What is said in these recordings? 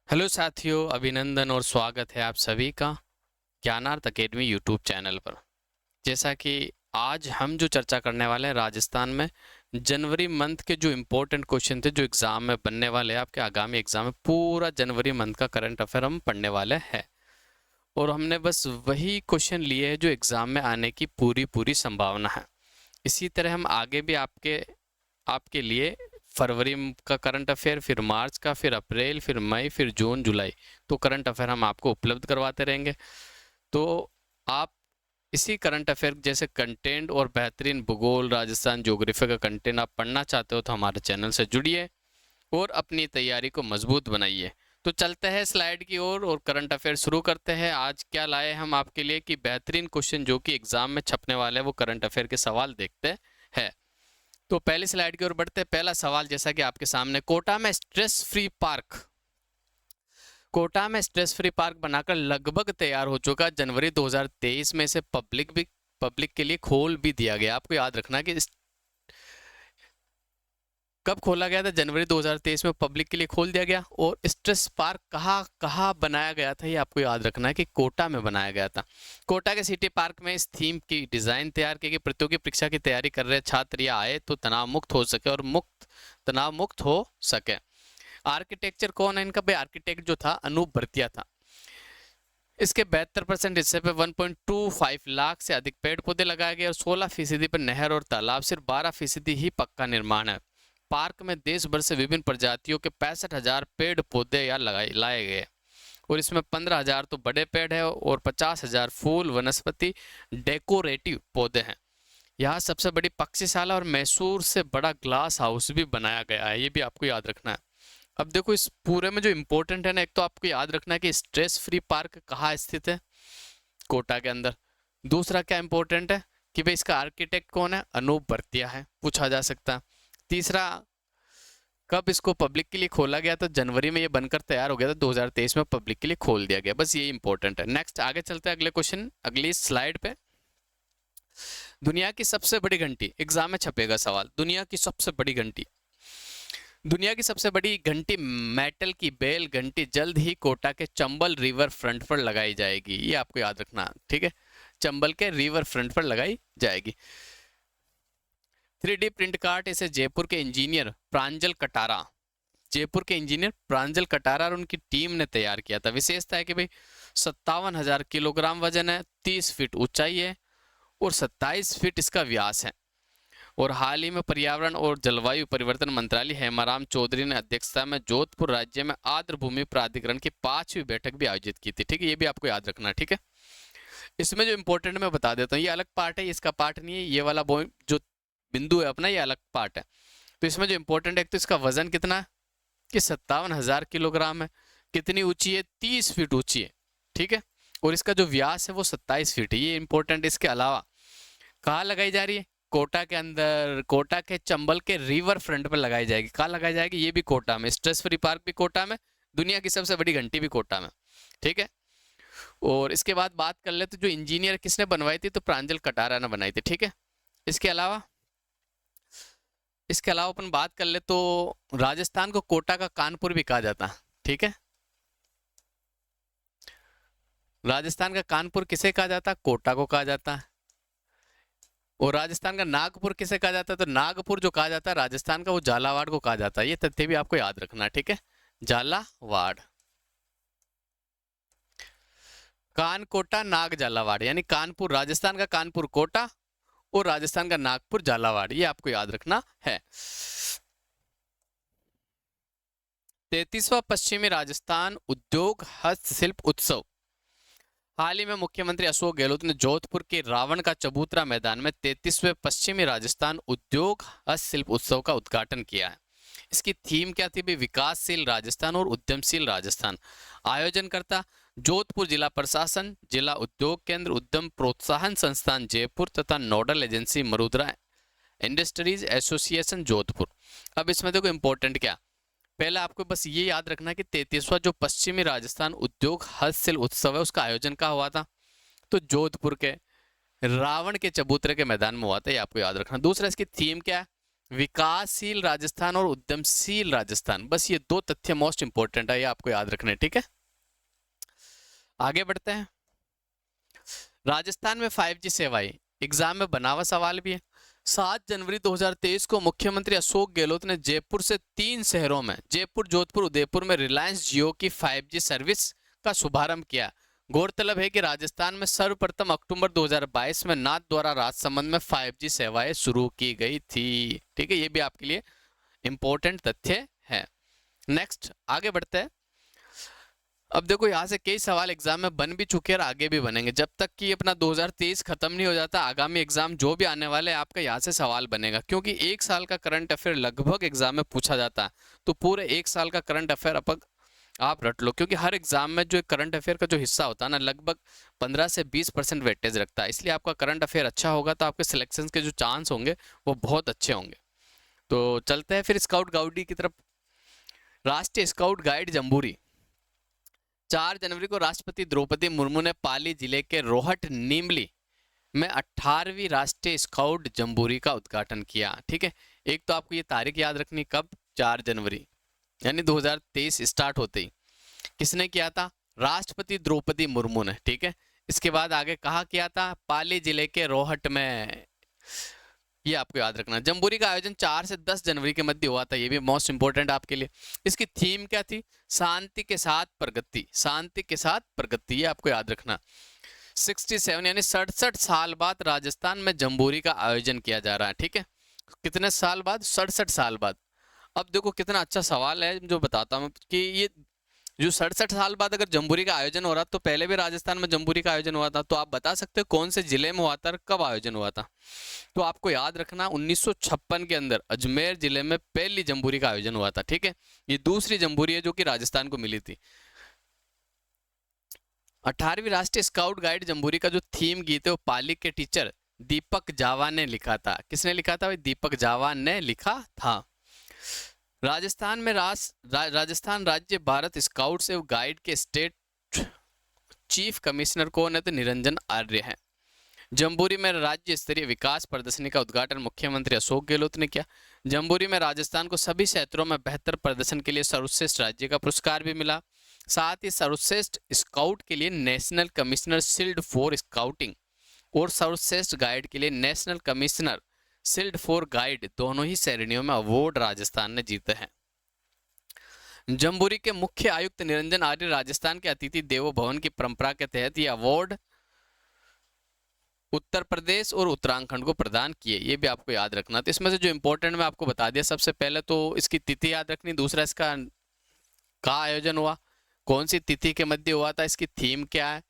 Hello साथियों, अभिनंदन और स्वागत है आप सभी का ज्ञानार्थ अकेडमी यूट्यूब चैनल पर। जैसा कि आज हम जो चर्चा करने वाले हैं, राजस्थान में जनवरी मंथ के जो इम्पोर्टेंट क्वेश्चन थे जो एग्जाम में बनने वाले हैं, आपके आगामी एग्जाम में पूरा जनवरी मंथ का करंट अफेयर हम पढ़ने वाले हैं। और हमने बस वही क्वेश्चन लिए हैं जो एग्जाम में आने की पूरी पूरी संभावना है। इसी तरह हम आगे भी आपके आपके लिए फरवरी का करंट अफेयर, फिर मार्च का, फिर अप्रैल, फिर मई, फिर जून, जुलाई, तो करंट अफेयर हम आपको उपलब्ध करवाते रहेंगे। तो आप इसी करंट अफेयर जैसे कंटेंट और बेहतरीन भूगोल, राजस्थान ज्योग्राफी का कंटेंट आप पढ़ना चाहते हो तो हमारे चैनल से जुड़िए और अपनी तैयारी को मजबूत बनाइए। तो चलते हैं स्लाइड की ओर और करंट अफेयर शुरू करते हैं। आज क्या लाए हम आपके लिए कि बेहतरीन क्वेश्चन जो कि एग्जाम में छपने वाले हैं, वो करंट अफेयर के सवाल देखते हैं। तो पहली स्लाइड की ओर बढ़ते हैं। पहला सवाल जैसा कि आपके सामने, कोटा में स्ट्रेस फ्री पार्क बनाकर लगभग तैयार हो चुका। जनवरी 2023 में इसे पब्लिक के लिए खोल भी दिया गया। आपको याद रखना कि कब खोला गया था? जनवरी 2023 में पब्लिक के लिए खोल दिया गया। और स्ट्रेस पार्क कहाँ कहाँ बनाया गया था, ये आपको याद रखना है कि कोटा में बनाया गया था। कोटा के सिटी पार्क में इस थीम की डिजाइन तैयार की गई। प्रतियोगी परीक्षा की तैयारी कर रहे छात्र या आए तो तनाव मुक्त हो सके और तनाव मुक्त हो सके। आर्किटेक्चर कौन है इनका? भाई आर्किटेक्ट जो था अनूप भरतिया था। इसके 72% हिस्से पे 1.25 लाख से अधिक पेड़ पौधे लगाए गए और 16% पर नहर और तालाब, सिर्फ 12% ही पक्का निर्माण है। पार्क में देश भर से विभिन्न प्रजातियों के 65,000 पेड़ पौधे या लाए गए और इसमें 15,000 तो बड़े पेड़ है और 50,000 फूल वनस्पति डेकोरेटिव पौधे हैं। यहाँ सबसे बड़ी पक्षीशाला और मैसूर से बड़ा ग्लास हाउस भी बनाया गया है, ये भी आपको याद रखना है। अब देखो इस पूरे में जो इम्पोर्टेंट है ना, एक तो आपको याद रखना है कि स्ट्रेस फ्री पार्क कहाँ स्थित है? कोटा के अंदर। दूसरा क्या इंपॉर्टेंट है कि भाई इसका आर्किटेक्ट कौन है? अनूप भरतिया है, पूछा जा सकता है। तीसरा, कब इसको पब्लिक के लिए खोला गया? तो जनवरी में ये बनकर तैयार हो गया था, 2023 में पब्लिक के लिए खोल दिया गया। बस ये इंपॉर्टेंट है। नेक्स्ट आगे चलते हैं अगले क्वेश्चन, अगली स्लाइड पे। दुनिया की सबसे बड़ी घंटी, एग्जाम में छपेगा सवाल। दुनिया की सबसे बड़ी घंटी मेटल की बेल घंटी जल्द ही कोटा के चंबल रिवर फ्रंट पर लगाई जाएगी, ये आपको याद रखना, ठीक है? चंबल के रिवर फ्रंट पर लगाई जाएगी। 3D प्रिंट कार्ड, इसे जयपुर के इंजीनियर प्रांजल कटारा और उनकी टीम ने तैयार किया था। विशेषता है कि भाई 57,000 किलोग्राम वजन है, 30 फीट ऊंचाई है और 27 फीट इसका व्यास है। और हाल ही में पर्यावरण और जलवायु परिवर्तन मंत्रालय हेमाराम चौधरी ने अध्यक्षता में जोधपुर राज्य में आर्द्र भूमि प्राधिकरण की 5वीं बैठक भी आयोजित की थी, ठीक है? ये भी आपको याद रखना, ठीक है? इसमें जो इंपॉर्टेंट मैं बता देता हूँ, ये अलग पार्ट है, इसका पार्ट नहीं है। ये वाला जो बिंदु है अपना, ये अलग पार्ट है। तो इसमें जो इंपॉर्टेंट है, तो इसका वजन कितना है कि 57,000 किलोग्राम है। कितनी ऊंची है? 30 फीट ऊंची है, ठीक है? और इसका जो व्यास है वो 27 फीट है, ये इंपॉर्टेंट। इसके अलावा कहाँ लगाई जा रही है? कोटा के अंदर, कोटा के चंबल के रिवर फ्रंट पर लगाई जाएगी। कहाँ लगाई जाएगी? ये भी कोटा में। स्ट्रेस फ्री पार्क भी कोटा में, दुनिया की सबसे बड़ी घंटी भी कोटा में, ठीक है? और इसके बाद बात कर ले तो जो इंजीनियर किसने बनवाई थी? तो प्रांजल कटारा ने बनाई थी, ठीक है? इसके अलावा अपन बात कर ले तो राजस्थान को कोटा का कानपुर भी कहा जाता है, ठीक है? राजस्थान का कानपुर किसे कहा जाता है? कोटा को कहा जाता है। और राजस्थान का नागपुर किसे कहा जाता है? तो नागपुर जो कहा जाता है राजस्थान का, वो झालावाड़ को कहा जाता है। ये तथ्य भी आपको याद रखना, ठीक है? झालावाड़, कानकोटा, नाग झालावाड़, यानी कानपुर राजस्थान का, कानपुर कोटा और राजस्थान का नागपुर झालावाड़, ये आपको याद रखना है। 33वां पश्चिमी राजस्थान उद्योग हस्तशिल्प उत्सव, हाल ही में मुख्यमंत्री अशोक गहलोत ने जोधपुर के रावण का चबूतरा मैदान में 33वें पश्चिमी राजस्थान उद्योग हस्तशिल्प उत्सव का उद्घाटन किया है। इसकी थीम क्या थी? भी विकासशील राजस्थान और उद्यमशील राजस्थान। आयोजनकर्ता जोधपुर जिला प्रशासन, जिला उद्योग केंद्र, उद्यम प्रोत्साहन संस्थान जयपुर तथा nodal agency Marudra industries association Jodhpur. अब इसमें देखो इंपॉर्टेंट क्या, पहले आपको बस ये याद रखना कि 33वां जो पश्चिमी राजस्थान उद्योग हस्तशिल्प उत्सव है उसका आयोजन कहाँ हुआ था? तो जोधपुर के रावण के चबूतरे के मैदान में हुआ था, ये आपको याद रखना। दूसरा, इसकी थीम क्या है? विकासशील राजस्थान और उद्यमशील राजस्थान, बस ये दो तथ्य मोस्ट इंपोर्टेंट है, ये आपको याद रखने हैं, ठीक है। आगे बढ़ते हैं। राजस्थान में 5G सेवाएं, एग्जाम में बना हुआ सवाल भी है। 7 जनवरी 2023 को मुख्यमंत्री अशोक गहलोत ने जयपुर से 3 शहरों में, जयपुर, जोधपुर, उदयपुर में रिलायंस जियो की 5G सर्विस का शुभारंभ किया। गौरतलब है कि राजस्थान में सर्वप्रथम अक्टूबर 2022 में नाथ द्वारा राजसमंद में 5G सेवाएं शुरू की गई थी, ठीक है। ये भी आपके लिए इंपॉर्टेंट तथ्य है। नेक्स्ट आगे बढ़ते हैं। अब देखो यहाँ से कई सवाल एग्जाम में बन भी चुके हैं और आगे भी बनेंगे। जब तक कि अपना 2023 खत्म नहीं हो जाता, आगामी एग्जाम जो भी आने वाले हैं आपका यहाँ से सवाल बनेगा, क्योंकि एक साल का करंट अफेयर लगभग एग्जाम में पूछा जाता है। तो पूरे एक साल का करंट अफेयर आप रट लो, क्योंकि हर एग्जाम में जो करंट अफेयर का जो हिस्सा होता है ना, लगभग 15 से 20% वेटेज रखता है। इसलिए आपका करंट अफेयर अच्छा होगा तो आपके सिलेक्शन के जो चांस होंगे वो बहुत अच्छे होंगे। तो चलते हैं फिर स्काउट गाइड की तरफ। राष्ट्रीय स्काउट गाइड जम्बूरी, 4 जनवरी को राष्ट्रपति द्रौपदी मुर्मू ने पाली जिले के रोहट नीमली में 18वीं राष्ट्रीय स्काउट जम्बूरी का उद्घाटन किया, ठीक है। एक तो आपको ये तारीख याद रखनी, कब, 4 जनवरी यानी 2023 स्टार्ट होते ही किसने किया था, राष्ट्रपति द्रौपदी मुर्मू ने, ठीक है। इसके बाद आगे कहा किया था, पाली जिले के रोहट में, ये आपको याद रखना। जम्बूरी का आयोजन 4 से 10 जनवरी के मध्य हुआ था, ये भी मोस्ट इंपोर्टेंट आपके लिए। इसकी थीम क्या थी, शांति के साथ प्रगति, शांति के साथ प्रगति, ये आपको याद रखना। 67 यानी 67 साल बाद राजस्थान में जम्बूरी का आयोजन किया जा रहा है, ठीक है। कितने साल बाद, 67 साल बाद। अब देखो कितना अच्छा सवाल है जो बताता हूँ कि ये जो 67 साल बाद अगर जम्बूरी का आयोजन हो रहा, तो पहले भी राजस्थान में जम्बूरी का आयोजन हुआ था, तो आप बता सकते हो कौन से जिले में हुआ था और कब आयोजन हुआ था। तो आपको याद रखना 1956 के अंदर अजमेर जिले में पहली जम्बूरी का आयोजन हुआ था, ठीक है। ये दूसरी जम्बूरी है जो कि राजस्थान को मिली थी। 18वीं राष्ट्रीय स्काउट गाइड जम्बूरी का जो थीम गीत है वो पाली के टीचर दीपक जावा ने लिखा था। किसने लिखा था भाई, दीपक जावा ने लिखा था। राजस्थान में राजस्थान राज्य भारत स्काउट्स एवं गाइड के स्टेट चीफ कमिश्नर कौन है, तो निरंजन आर्य है। जम्बूरी में राज्य स्तरीय विकास प्रदर्शनी का उद्घाटन मुख्यमंत्री अशोक गहलोत ने किया। जम्बूरी में राजस्थान को सभी क्षेत्रों में बेहतर प्रदर्शन के लिए सर्वश्रेष्ठ राज्य का पुरस्कार भी मिला। साथ ही सर्वश्रेष्ठ स्काउट के लिए national commissioner shield for scouting और सर्वश्रेष्ठ गाइड के लिए national commissioner shield for guide, दोनों ही श्रेणियों में अवार्ड राजस्थान ने जीते हैं। जम्बूरी के मुख्य आयुक्त निरंजन आर्य राजस्थान के अतिथि देवो भवन की परंपरा के तहत ये अवार्ड उत्तर प्रदेश और उत्तराखंड को प्रदान किए, ये भी आपको याद रखना। तो इसमें से जो इंपॉर्टेंट मैं आपको बता दिया, सबसे पहले तो इसकी तिथि याद रखनी, दूसरा इसका कहाँ आयोजन हुआ, कौन सी तिथि के मध्य हुआ था, इसकी थीम क्या है,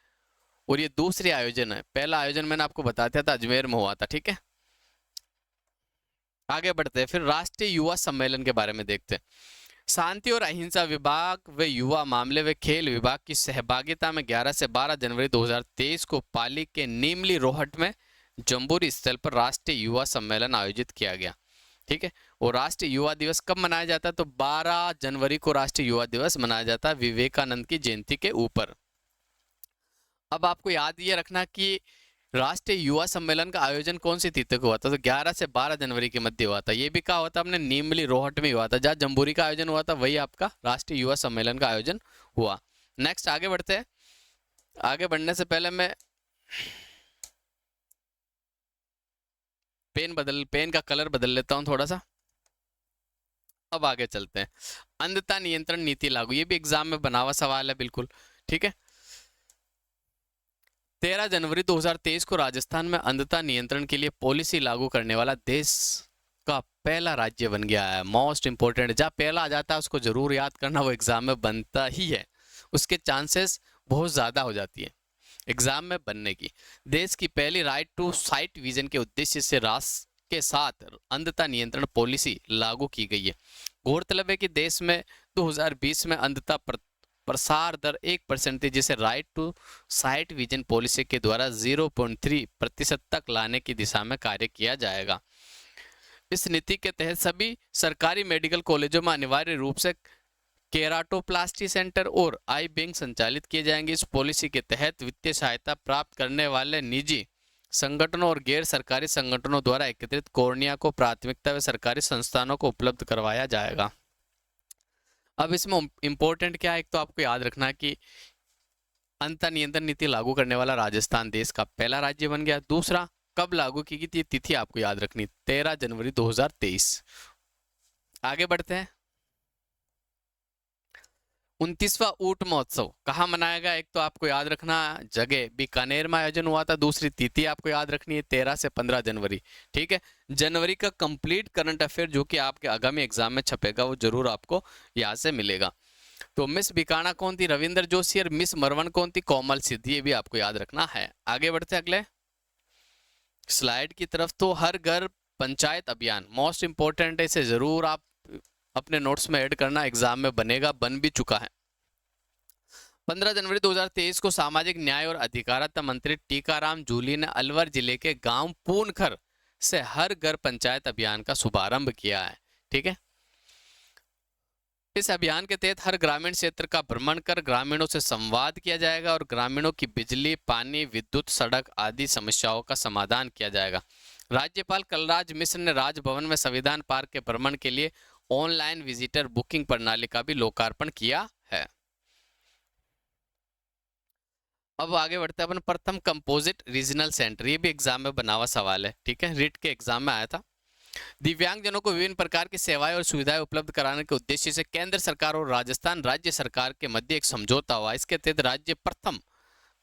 और ये दूसरी आयोजन है। पहला आयोजन मैंने आपको बता दिया था अजमेर में हुआ था, ठीक है। आगे बढ़ते हैं फिर राष्ट्रीय युवा सम्मेलन के बारे में देखते हैं। शांति और अहिंसा विभाग व युवा मामले व खेल विभाग की सहभागिता में 11 से 12 जनवरी 2023 को पाली के नीमली रोहट में जम्बूरी स्थल पर राष्ट्रीय युवा सम्मेलन आयोजित किया गया, ठीक है। और राष्ट्रीय युवा दिवस कब मनाया जाता है, तो 12 जनवरी को राष्ट्रीय युवा दिवस मनाया जाता है विवेकानंद की जयंती के ऊपर। अब आपको याद ये रखना कि राष्ट्रीय युवा सम्मेलन का आयोजन कौन सी तिथि को हुआ था, तो 11 से 12 जनवरी के मध्य हुआ था। ये भी कहा हुआ था अपने नीमली रोहट में हुआ था, जहाँ जम्बूरी का आयोजन हुआ था वही आपका राष्ट्रीय युवा सम्मेलन का आयोजन हुआ। नेक्स्ट आगे बढ़ते हैं। आगे बढ़ने से पहले मैं पेन का कलर बदल लेता हूं थोड़ा सा। अब आगे चलते हैं। अंधता नियंत्रण नीति लागू, ये भी एग्जाम में बना हुआ सवाल है बिल्कुल, ठीक है। 13 जनवरी 2023 को राजस्थान में अंधता नियंत्रण के लिए पॉलिसी लागू करने वाला देश का पहला राज्य बन गया है। मोस्ट इंपोर्टेंट, जहाँ पहला आ जाता है उसको जरूर याद करना, वो एग्जाम में बनता ही है, उसके चांसेस बहुत ज्यादा हो जाती है एग्जाम में बनने की। देश की पहली राइट टू साइट विजन के उद्देश्य से राष्ट्र के साथ अंधता नियंत्रण पॉलिसी लागू की गई है। गौरतलब है कि देश में 2020 में अंधता प्रसार दर 1% थी, जिसे right to sight vision policy के द्वारा 0.3% तक लाने की दिशा में कार्य किया जाएगा। इस नीति के तहत सभी सरकारी मेडिकल कॉलेजों में अनिवार्य रूप से केराटोप्लास्टी सेंटर और आई बैंक संचालित किए जाएंगे। इस पॉलिसी के तहत वित्तीय सहायता प्राप्त करने वाले निजी संगठनों और गैर सरकारी संगठनों द्वारा एकत्रित कॉर्निया को प्राथमिकता व सरकारी संस्थानों को उपलब्ध करवाया जाएगा। अब इसमें इंपॉर्टेंट क्या है, एक तो आपको याद रखना है कि अंतर नियंत्रण नीति लागू करने वाला राजस्थान देश का पहला राज्य बन गया। दूसरा, कब लागू की गई थी, तिथि आपको याद रखनी, 13 जनवरी 2023। आगे बढ़ते हैं। 29वां ऊंट महोत्सव कहाँ मनाया गया, एक तो आपको याद रखना जगह बीकानेर में आयोजन हुआ था। दूसरी तिथि आपको याद रखनी है 13 से 15 जनवरी। ठीक है, जनवरी का कंप्लीट करंट अफेयर जो कि आपके आगामी एग्जाम में छपेगा वो जरूर आपको यहाँ से मिलेगा। तो मिस बीकाना कौन थी, रविंद्र जोशी, और मिस मरवन कौन थी, कोमल सिद्धि, ये भी आपको याद रखना है। आगे बढ़ते हैं अगले स्लाइड की तरफ। तो हर घर पंचायत अभियान मोस्ट इंपोर्टेंट है, इसे जरूर आप अपने नोट्स में ऐड करना, एग्जाम में बनेगा, बन भी चुका है। 15 जनवरी 2023 को सामाजिक न्याय और अधिकारिता मंत्री टीकाराम जूली ने अलवर जिले के गांव पूनखर से हर घर पंचायत अभियान का शुभारंभ किया है। ठीक है, इस अभियान के तहत हर ग्रामीण क्षेत्र का भ्रमण कर ग्रामीणों से संवाद किया जाएगा और ग्रामीणों की बिजली, पानी, विद्युत, सड़क आदि समस्याओं का समाधान किया जाएगा। राज्यपाल कलराज मिश्र ने राजभवन में संविधान पार्क के भ्रमण के लिए ऑनलाइन विजिटर बुकिंग प्रणाली का भी लोकार्पण किया है। अब आगे बढ़ते हैं अपन। प्रथम कंपोजिट रीजनल सेंटर, ये भी एग्जाम में बना हुआ सवाल है। ठीक है, रिट के एग्जाम में आया था। दिव्यांगजनों को विभिन्न प्रकार की सेवाएं और सुविधाएं उपलब्ध कराने के उद्देश्य से केंद्र सरकार और राजस्थान राज्य सरकार के मध्य एक समझौता हुआ। इसके तहत राज्य प्रथम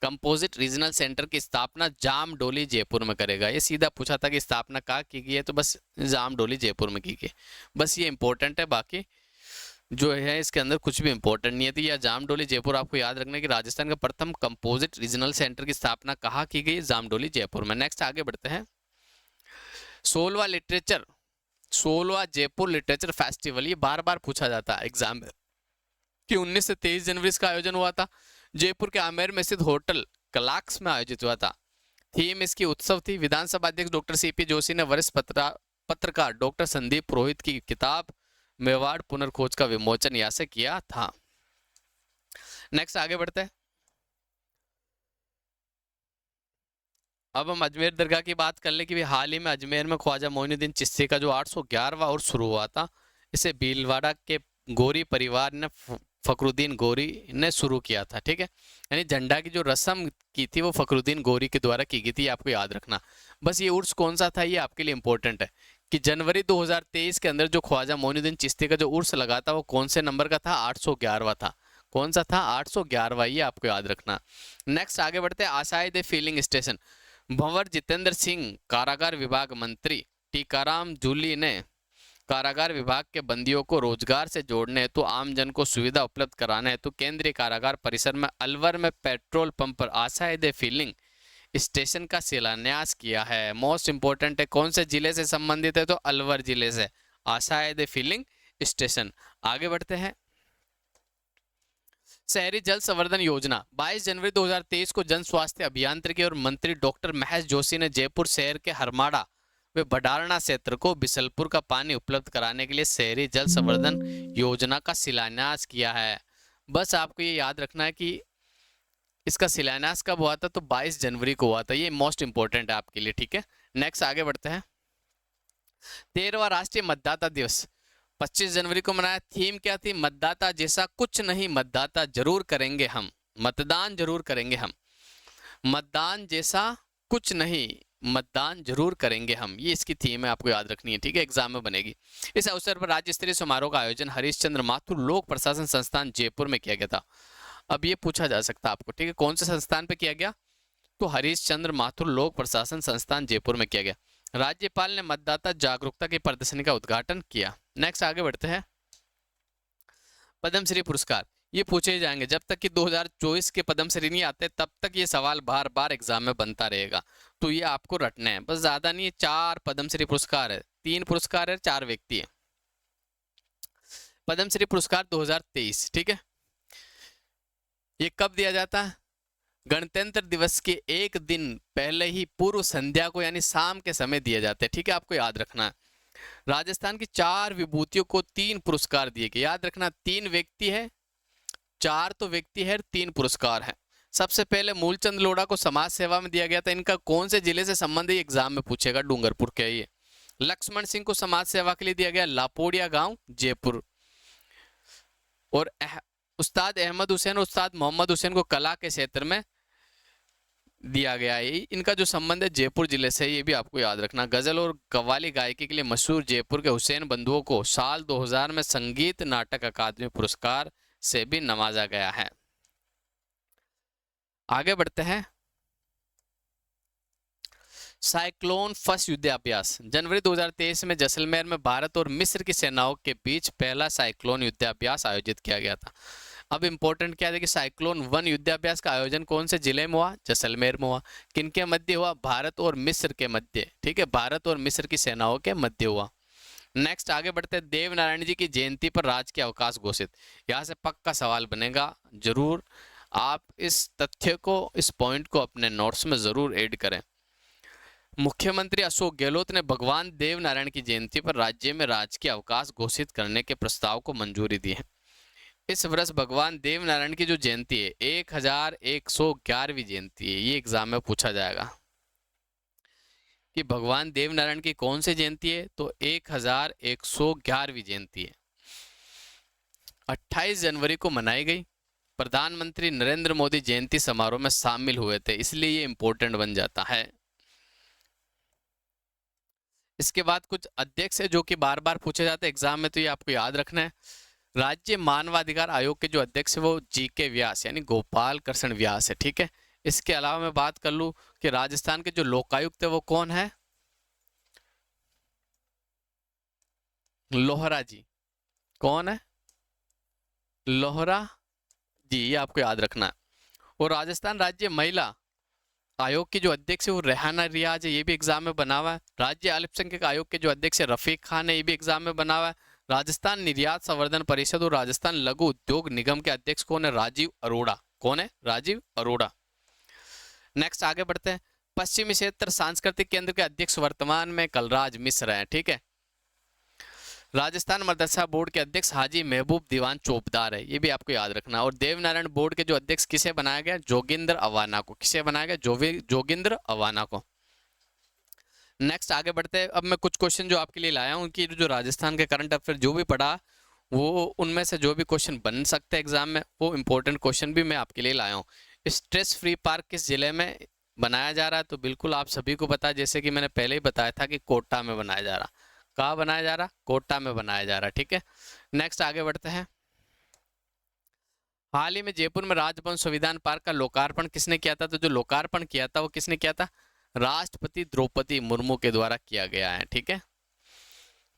कंपोजिट रीजनल सेंटर की स्थापना जामडोली जयपुर में करेगा। ये सीधा पूछा था कि स्थापना कहाँ की गई है, तो बस जामडोली जयपुर में की गई। बस ये इंपॉर्टेंट है, बाकी जो है इसके अंदर कुछ भी इंपॉर्टेंट नहीं है। तो यह जामडोली जयपुर आपको याद रखना है कि राजस्थान का प्रथम कंपोजिट रीजनल सेंटर की स्थापना कहाँ की गई, जामडोली जयपुर में। नेक्स्ट आगे बढ़ते हैं। 16वां जयपुर लिटरेचर फेस्टिवल, ये बार बार पूछा जाता है एग्जाम में कि 19 से 23 जनवरी इसका आयोजन हुआ था। जयपुर के आमेर में स्थित होटल कलाक्स में आयोजित हुआ था। थीम इसकी उत्सव थी। विधानसभा अध्यक्ष डॉक्टर सीपी जोशी ने वरिष्ठ पत्रकार डॉक्टर संदीप पुरोहित की किताब मेवाड़ पुनर्खोज का विमोचन यहाँ से किया था। नेक्स्ट आगे बढ़ते हैं। अब हम अजमेर दरगाह की बात कर ले कि हाल ही में अजमेर में ख्वाजा मोइनुद्दीन चिश्ती का जो 811वां उर्स शुरू हुआ था, इसे भीलवाड़ा के गोरी परिवार ने फखरुद्दीन गोरी ने शुरू किया था। ठीक है, यानी झंडा की जो रस्म की थी वो फखरुद्दीन गोरी के द्वारा की गई थी, आपको याद रखना। बस ये उर्स कौन सा था, ये आपके लिए इंपॉर्टेंट है कि जनवरी 2023 के अंदर जो ख्वाजा मोइनुद्दीन चिश्ती का जो उर्स लगा था वो कौन से नंबर का था, 811वां था। कौन सा था, 811वां, ये आपको याद रखना। नेक्स्ट आगे बढ़ते हैं। आशायद फीलिंग स्टेशन, भंवर जितेंद्र सिंह कारागार विभाग मंत्री टीकाराम जूली ने कारागार विभाग के बंदियों को रोजगार से जोड़ने हेतु तो आमजन को सुविधा उपलब्ध कराने हेतु तो केंद्रीय कारागार परिसर में अलवर में पेट्रोल पंप पर आशायद फीलिंग स्टेशन का शिलान्यास किया है। मोस्ट इंपोर्टेंट है, कौन से जिले से संबंधित है, तो अलवर जिले से आशायद फीलिंग स्टेशन। आगे बढ़ते हैं। शहरी जल संवर्धन योजना, 22 जनवरी 2023 को जन स्वास्थ्य अभियांत्रिकी और मंत्री डॉक्टर महेश जोशी ने जयपुर शहर के हरमाड़ा वे भडारना क्षेत्र को बिसलपुर का पानी उपलब्ध कराने के लिए शहरी जल संवर्धन योजना का शिलान्यास किया है। बस आपको ये याद रखना है कि इसका शिलान्यास कब हुआ था, तो 22 जनवरी को हुआ था। ये मोस्ट इंपोर्टेंट है आपके लिए। ठीक है, नेक्स्ट आगे बढ़ते हैं। 13वां राष्ट्रीय मतदाता दिवस 25 जनवरी को मनाया। थीम क्या थी, मतदाता जैसा कुछ नहीं, मतदाता जरूर करेंगे हम, मतदान जरूर करेंगे हम, मतदान जैसा कुछ नहीं, मतदान जरूर करेंगे हम, ये इसकी थीम है, आपको याद रखनी है। ठीक है, एग्जाम में बनेगी। इस अवसर पर राज्य स्तरीय समारोह का आयोजन हरीशचंद्र माथुर लोक प्रशासन संस्थान जयपुर में किया गया था। अब ये पूछा जा सकता है आपको, ठीक है, कौन से संस्थान पे किया गया, तो हरीशचंद्र माथुर लोक प्रशासन संस्थान जयपुर में किया गया। राज्यपाल ने मतदाता जागरूकता की प्रदर्शनी का उद्घाटन किया। नेक्स्ट आगे बढ़ते हैं। पद्मश्री पुरस्कार, ये पूछे जाएंगे जब तक कि 2024 के पद्मश्री नहीं आते तब तक ये सवाल बार बार एग्जाम में बनता रहेगा, तो ये आपको रटना है, बस ज्यादा नहीं है। 4 पद्मश्री पुरस्कार है, 3 पुरस्कार है, 4 व्यक्ति है। पद्मश्री पुरस्कार 2023, ठीक है, ये कब दिया जाता है, गणतंत्र दिवस के एक दिन पहले ही पूर्व संध्या को यानी शाम के समय दिए जाते हैं। ठीक है, आपको याद रखना है। राजस्थान की 4 विभूतियों को 3 पुरस्कार दिए गए, याद रखना 3 व्यक्ति है, 4 तो व्यक्ति है, 3 पुरस्कार है। सबसे पहले मूलचंद लोढ़ा को समाज सेवा में दिया गया था, इनका कौन से जिले से संबंध है, एग्जाम में पूछेगा, डूंगरपुर के ये। लक्ष्मण सिंह को समाज सेवा के लिए दिया गया लापोड़िया गांव जयपुर। और उस्ताद अहमद हुसैन और उस्ताद मोहम्मद हुसैन को कला के क्षेत्र में दिया गया है, इनका जो संबंध है जयपुर जिले से, ये भी आपको याद रखना। गजल और कव्वाली गायकी के लिए मशहूर जयपुर के हुसैन बंधुओं को साल 2000 में संगीत नाटक अकादमी पुरस्कार से भी नवाजा गया है। आगे बढ़ते हैं। साइक्लोन फर्स्ट युद्धाभ्यास। जनवरी 2023 में जैसलमेर में भारत और मिस्र की सेनाओं के बीच पहला साइक्लोन युद्धाभ्यास आयोजित किया गया था। अब इंपॉर्टेंट क्या है कि साइक्लोन 1 युद्धाभ्यास का आयोजन कौन से जिले में हुआ, जैसलमेर में हुआ। किनके मध्य हुआ, भारत और मिस्र के मध्य, ठीक है, भारत और मिस्र की सेनाओं के मध्य हुआ। नेक्स्ट आगे बढ़ते हैं। देवनारायण जी की जयंती पर राजकीय अवकाश घोषित। यहाँ से पक्का सवाल बनेगा, जरूर आप इस तथ्य को, इस पॉइंट को अपने नोट्स में जरूर ऐड करें। मुख्यमंत्री अशोक गहलोत ने भगवान देवनारायण की जयंती पर राज्य में राजकीय अवकाश घोषित करने के प्रस्ताव को मंजूरी दी है। इस वर्ष भगवान देवनारायण की जो जयंती है 1111वीं जयंती है, ये एग्जाम में पूछा जाएगा कि भगवान देवनारायण की कौन सी जयंती है, तो 1111वीं जयंती है, 28 जनवरी को मनाई गई। प्रधानमंत्री नरेंद्र मोदी जयंती समारोह में शामिल हुए थे, इसलिए ये इंपॉर्टेंट बन जाता है। इसके बाद कुछ अध्यक्ष है जो कि बार बार पूछे जाते हैं एग्जाम में, तो ये आपको याद रखना है। राज्य मानवाधिकार आयोग के जो अध्यक्ष है वो GK व्यास यानी गोपाल कृष्ण व्यास है, ठीक है। इसके अलावा मैं बात कर लूं कि राजस्थान के जो लोकायुक्त है वो कौन है, लोहरा जी। कौन है, लोहरा जी, ये आपको याद रखना है। और राजस्थान राज्य महिला आयोग की जो अध्यक्ष है वो रेहाना रियाज है, ये भी एग्जाम में बना हुआ है। राज्य अल्पसंख्यक आयोग के जो अध्यक्ष है रफीक खान है, ये भी एग्जाम में बना हुआ है। राजस्थान निर्यात संवर्धन परिषद और राजस्थान लघु उद्योग निगम के अध्यक्ष कौन है, राजीव अरोड़ा। कौन है, राजीव अरोड़ा। नेक्स्ट आगे बढ़ते हैं। पश्चिमी क्षेत्र सांस्कृतिक केंद्र के अध्यक्ष वर्तमान में कलराज मिश्र हैं, ठीक है। राजस्थान मदरसा बोर्ड के अध्यक्ष हाजी महबूब दीवान चौबदार है, ये भी आपको याद रखना। और देवनारायण बोर्ड के जो अध्यक्ष किसे बनाया गया, जोगिंदर अवाना को। किसे बनाया गया, जोगिंदर अवाना को। नेक्स्ट आगे बढ़ते हैं। अब मैं कुछ क्वेश्चन जो आपके लिए लाया हूं कि जो राजस्थान के करंट अफेयर जो भी पढ़ा वो उनमें से जो भी क्वेश्चन बन सकते हैं एग्जाम में, वो इंपॉर्टेंट क्वेश्चन भी मैं आपके लिए लाया हूँ। स्ट्रेस फ्री पार्क किस जिले में बनाया जा रहा है, तो बिल्कुल आप सभी को पता है, जैसे कि मैंने पहले ही बताया था कि कोटा में बनाया जा रहा। कहाँ बनाया जा रहा, कोटा में बनाया जा रहा, ठीक है। नेक्स्ट आगे बढ़ते हैं। हाल ही में जयपुर में राजभवन संविधान पार्क का लोकार्पण किसने किया था, तो जो लोकार्पण किया था वो किसने किया था, राष्ट्रपति द्रौपदी मुर्मू के द्वारा किया गया है, ठीक है।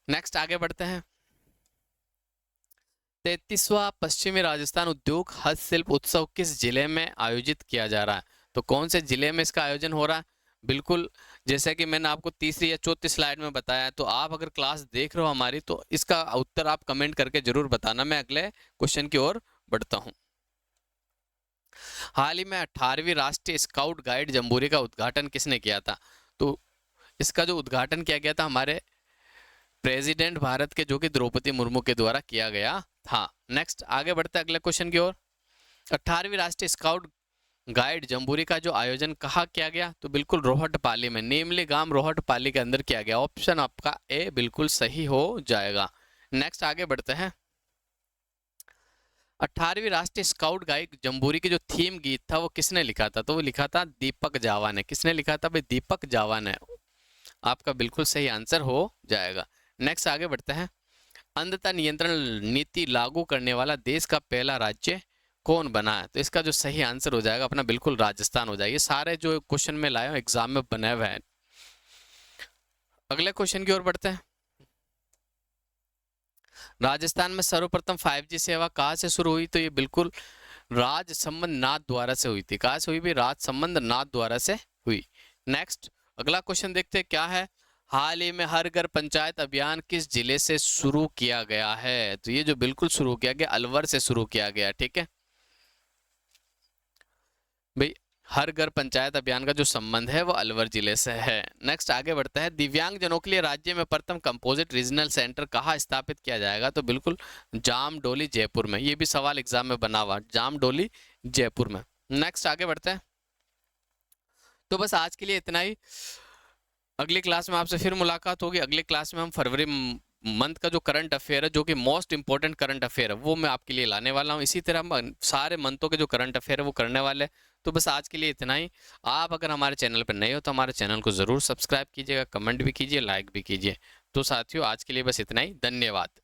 नेक्स्ट आगे बढ़ते हैं। 33वां पश्चिमी राजस्थान उद्योग हस्तशिल्प उत्सव किस जिले में आयोजित किया जा रहा है, तो कौन से जिले में इसका आयोजन हो रहा है। बिल्कुल जैसे कि मैंने आपको तीसरी या चौथी स्लाइड में बताया, तो आप अगर क्लास देख रहे हो हमारी, तो इसका उत्तर आप कमेंट करके जरूर बताना। मैं अगले क्वेश्चन की ओर बढ़ता हूं। हाल ही में 18वीं राष्ट्रीय स्काउट गाइड जम्बूरी का उद्घाटन किसने किया था, तो इसका जो उद्घाटन किया गया था हमारे प्रेसिडेंट भारत के जो कि द्रौपदी मुर्मू के द्वारा किया गया था। नेक्स्ट आगे बढ़ते हैं अगले क्वेश्चन की ओर। 18वीं राष्ट्रीय स्काउट गाइड जम्बूरी का जो आयोजन कहाँ किया गया, तो बिल्कुल रोहटपाली में, नीमली गांव रोहटपाली के अंदर किया गया। ऑप्शन आपका ए बिल्कुल सही हो जाएगा। नेक्स्ट आगे बढ़ते हैं। 18वीं राष्ट्रीय स्काउट गाइड जम्बूरी की जो थीम गीत था वो किसने लिखा था, तो वो लिखा था दीपक जावा ने। किसने लिखा था भाई, दीपक जावा ने। आपका बिल्कुल सही आंसर हो जाएगा। नेक्स्ट आगे बढ़ते हैं। अंधता नियंत्रण नीति लागू करने वाला देश का पहला राज्य कौन बना है, तो इसका जो सही आंसर हो जाएगा अपना बिल्कुल राजस्थान हो जाएगा। ये सारे जो क्वेश्चन में लाया हूं एग्जाम में बने हुए हैं। अगले क्वेश्चन की ओर बढ़ते हैं। राजस्थान में सर्वप्रथम 5G सेवा कहाँ से शुरू हुई, तो ये बिल्कुल राजसमंद नाथ द्वारा से हुई थी। कहाँ से हुई भी, राजसमंद नाथ द्वारा से हुई। नेक्स्ट अगला क्वेश्चन देखते हैं क्या है। हाल ही में हर घर पंचायत अभियान किस जिले से शुरू किया गया है, तो ये जो बिल्कुल शुरू किया गया अलवर से शुरू किया गया, ठीक है भाई। हर घर पंचायत अभियान का जो संबंध है वो अलवर जिले से है। नेक्स्ट आगे बढ़ते हैं। दिव्यांगजनों के लिए राज्य में प्रथम कंपोजिट रीजनल सेंटर कहाँ स्थापित किया जाएगा, तो बिल्कुल जामडोली जयपुर में। ये भी सवाल एग्जाम में बना हुआ, जामडोली जयपुर में। नेक्स्ट आगे बढ़ते हैं। तो बस आज के लिए इतना ही। अगली क्लास में आपसे फिर मुलाकात होगी। अगली क्लास में हम फरवरी मंथ का जो करंट अफेयर है, जो कि मोस्ट इंपॉर्टेंट करंट अफेयर है, वो मैं आपके लिए लाने वाला हूँ। इसी तरह हम सारे मंथों के जो करंट अफेयर है वो करने वाले हैं। तो बस आज के लिए इतना ही। आप अगर हमारे चैनल पर नए हो तो हमारे चैनल को ज़रूर सब्सक्राइब कीजिएगा, कमेंट भी कीजिए, लाइक भी कीजिए। तो साथियों आज के लिए बस इतना ही। धन्यवाद।